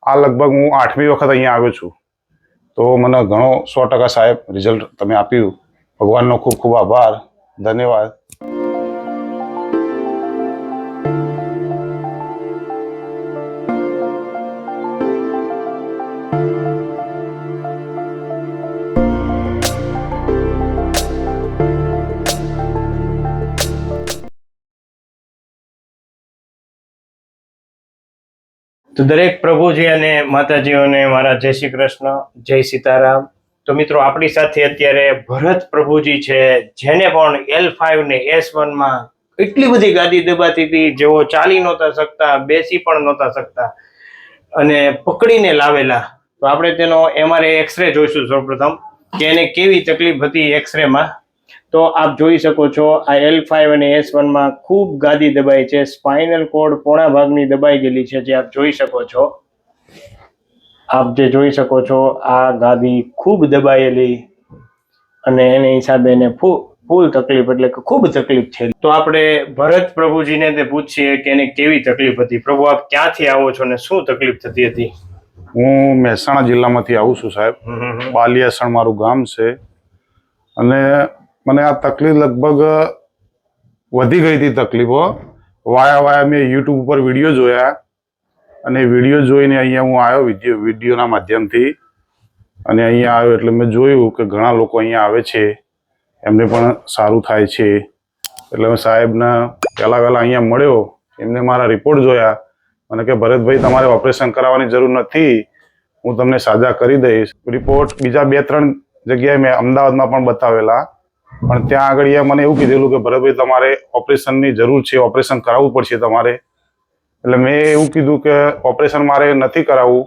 આ લગભગ હું 8મી વખત અહીંયા આવ્યો છું, તો મને ઘણો 100% સાહેબ રિઝલ્ટ તમે આપ્યું. ભગવાનનો ખૂબ ખૂબ આભાર, ધન્યવાદ. તો દરેક પ્રભુજી અને માતાજીઓને મારા જય શ્રી કૃષ્ણ, જય સીતારામ. તો મિત્રો આપણી સાથે અત્યારે ભરત પ્રભુજી છે, જેને પણ L5 ને S1 માં એટલી બધી ગાદી દબાતી હતી, જેઓ ચાલી નહોતા શકતા, બેસી પણ નહોતા શકતા અને પકડીને લાવેલા. તો આપણે તેનો MRI એક્સરે જોઈશું સૌપ્રથમ કે એને કેવી તકલીફ હતી એક્સરેમાં. તો આપ જોઈ શકો છો આ L5 અને S1 માં ખૂબ ગાદી દબાઈ છે. સ્પાઇનલ કોર્ડ પોણા ભાગની દબાઈ ગયેલી છે, જે આપ જોઈ શકો છો. આપ જે જોઈ શકો છો આ ગાદી ખૂબ દબાયેલી અને એને હિસાબે એને ફૂલ તકલીફ, એટલે કે ખૂબ તકલીફ છે. તો આપણે ભરત પ્રભુજીને તે પૂછીએ કે એને કેવી તકલીફ હતી. પ્રભુ, આપ ક્યાંથી આવો છો અને શું તકલીફ થતી હતી? હું મહેસાણા જિલ્લામાંથી આવું છું સાહેબ. બાલિયાસણ મારું ગામ છે અને મને આ તકલીફ લગભગ વધી ગઈ હતી તકલીફો. વાયા મેં યુટ્યુબ ઉપર વિડીયો જોયા અને વિડીયો જોઈને અહીંયા હું આવ્યો વિડીયોના માધ્યમથી. અને અહીંયા આવ્યો એટલે મેં જોયું કે ઘણા લોકો અહીંયા આવે છે, એમને પણ સારું થાય છે. એટલે મેં સાહેબને વહેલા અહીંયા મળ્યો, એમને મારા રિપોર્ટ જોયા. મને કે ભરતભાઈ, તમારે ઓપરેશન કરાવવાની જરૂર નથી, હું તમને સાજા કરી દઈશ. રિપોર્ટ બીજા 2-3 જગ્યાએ મેં અમદાવાદમાં પણ બતાવેલા, પણ ત્યાં આગળ મને એવું કીધેલું કે ભરતભાઈ, તમારે ઓપરેશનની જરૂર છે, ઓપરેશન કરાવવું પડશે તમારે. એટલે મેં એવું કીધું કે ઓપરેશન મારે નથી કરાવવું.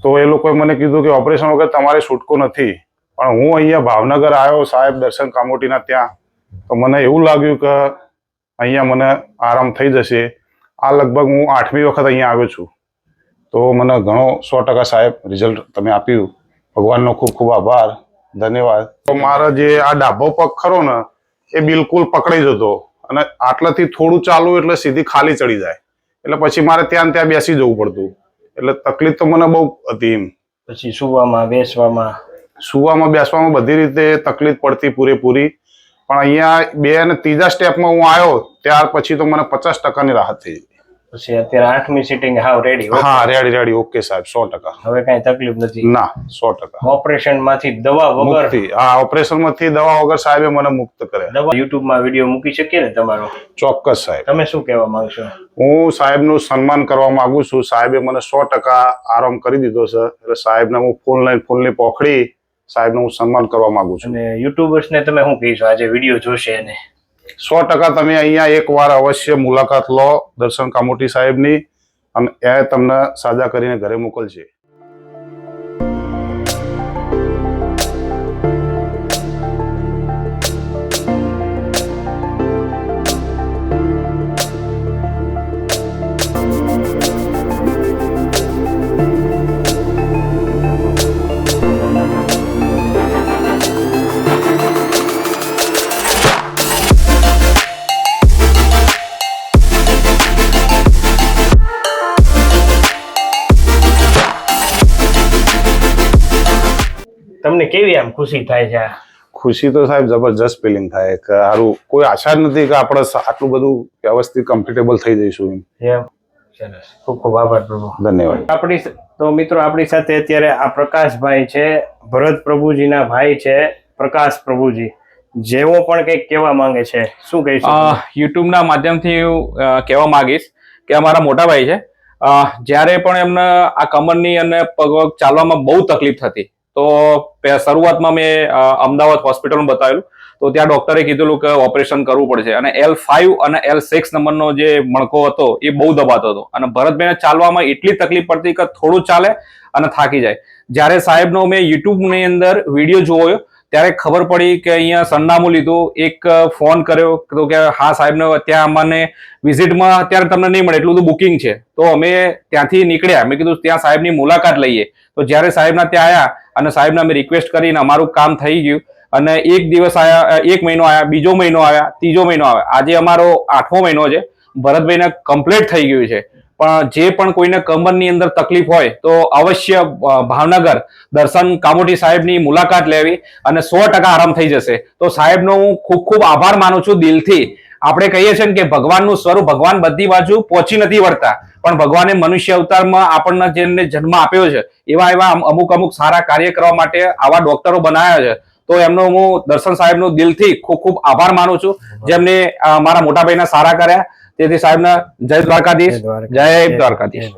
તો એ લોકોએ મને કીધું કે ઓપરેશન વગર તમારે છૂટકો નથી. પણ હું અહીંયા ભાવનગર આવ્યો સાહેબ દર્શન કામોટીના ત્યાં, તો મને એવું લાગ્યું કે અહીંયા મને આરામ થઈ જશે. આ લગભગ હું 8મી વખત અહીંયા આવ્યો છું, તો મને ઘણો 100% સાહેબ રિઝલ્ટ તમે આપ્યું. ભગવાનનો ખૂબ ખૂબ આભાર, ધન્યવાદ. તો મારા જે આ ડાબો પગ ખરો ને, એ બિલકુલ પકડાઈ જતો અને આટલાથી થોડું ચાલુ એટલે સીધી ખાલી ચડી જાય. એટલે પછી મારે ત્યાં બેસી જવું પડતું. એટલે તકલીફ તો મને બહુ હતી. એમ પછી સુવામાં બેસવામાં બધી રીતે તકલીફ પડતી પૂરેપૂરી. પણ અહીંયા 2 અને 3જા સ્ટેપમાં હું આવ્યો ત્યાર પછી તો મને 50%ની રાહત થઈ. પછી અત્યારે 8મી સિટિંગ હાવ રેડી? હા, રેડી. ઓકે સાહેબ, 100%. હવે કઈ તકલીફ નથી? ના, 100%. ઓપરેશન માંથી દવા વગર? હા, ઓપરેશન માંથી દવા વગર સાહેબે મને મુક્ત કર્યા. દવા યુટ્યુબ માં વિડીયો મૂકી શકીએ ને તમારો? ચોક્કસ સાહેબ. તમે શું કહેવા માંગશો? હું સાહેબનું સન્માન કરવા માંગુ છું. સાહેબે મને 100% આરામ કરી દીધો છે. એટલે સાહેબને હું ફૂલની પોખડી સાહેબનું હું સન્માન કરવા માંગુ છું. અને યુટ્યુબર્સ ને તમે શું કહીશો આજે વિડીયો જોશે એને? 100% તમે અહીંયા એકવાર અવશ્ય મુલાકાત લો દર્શન કામોટી સાહેબની, અને એ તમને સાજા કરીને ઘરે મોકલશે. તમને કેવી આમ ખુશી થાય છે? ખુશી તો સાહેબ જબરજસ્ત ફિલિંગ થાય કે સારું, કોઈ આશા જ નથી કે આપણે આટલું બધું વ્યવસ્થિત કમ્ફર્ટેબલ થઈ જઈશું. સરસ, ખૂબ ખૂબ આભાર પ્રભુ, ધન્યવાદ. તો મિત્રો આપણી સાથે અત્યારે આ પ્રકાશભાઈ છે, ભરત પ્રભુજીના ભાઈ છે. પ્રકાશ પ્રભુજી, જેવો પણ કંઈક કહેવા માંગે છે, શું કહીશું? યુટ્યુબના માધ્યમથી હું કહેવા માંગીશ કે અમારા મોટા ભાઈ છે, જ્યારે પણ એમને આ કમરની અને પગ ચાલવામાં બહુ તકલીફ થતી, તો શરૂઆતમાં મેં અમદાવાદ હોસ્પિટલમાં બતાવેલું. તો ત્યાં ડોક્ટરે કીધેલું કે ઓપરેશન કરવું પડશે. અને L5 અને L6 નંબરનો જે મણકો હતો એ બહુ દબાતો હતો અને ભરતભાઈને ચાલવામાં એટલી તકલીફ પડતી કે થોડું ચાલે અને થાકી જાય. જ્યારે સાહેબનો મેં યુટ્યુબની અંદર વિડીયો જોયો ત્યારે ખબર પડી કે અહીંયા સરનામું લીધું, એક ફોન કર્યો તો કે હા સાહેબને ત્યાં અમને વિઝિટમાં અત્યારે તમને નહીં મળે, એટલું બધું બુકિંગ છે. તો અમે ત્યાંથી નીકળ્યા. મેં કીધું ત્યાં સાહેબની મુલાકાત લઈએ. તો જ્યારે સાહેબના ત્યાં આવ્યા અને સાહેબને અમે રિક્વેસ્ટ કરીને અમારું કામ થઈ ગયું અને 1 દિવસ આવ્યા, 1 મહિનો આવ્યા, 2જો મહિનો આવ્યા, 3જો મહિનો આવ્યા, આજે અમારો 8મો મહિનો છે. ભરતભાઈને કમ્પ્લીટ થઈ ગયું છે પણ જે પણ કોઈને કમરની અંદર તકલીફ હોય તો અવશ્ય ભાવનગર દર્શન કામોટી સાહેબની મુલાકાત લેવી અને 100% આરામ થઈ જશે. તો સાહેબનો હું ખૂબ ખૂબ આભાર માનું છું દિલથી. આપણે કહીએ છીએ ને કે ભગવાનનું સ્વરૂપ, ભગવાન બધી બાજુ પહોંચી નથી વળતા, પણ ભગવાને મનુષ્ય અવતારમાં આપણને જેમને જન્મ આપ્યો છે એવા અમુક સારા કાર્ય કરવા માટે આવા ડોક્ટરો બનાવ્યા છે. તો એમનો હું દર્શન સાહેબનો દિલથી ખૂબ ખૂબ આભાર માનું છું, જેમને મારા મોટા ભાઈના સારા કર્યા. તેથી સાહેબના જય દ્વારકાધીશ, જય દ્વારકાધીશ.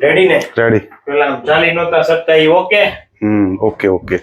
રેડી ને? રેડી. પેલા ચાલી નહોતા શકતા એ ઓકે? ઓકે.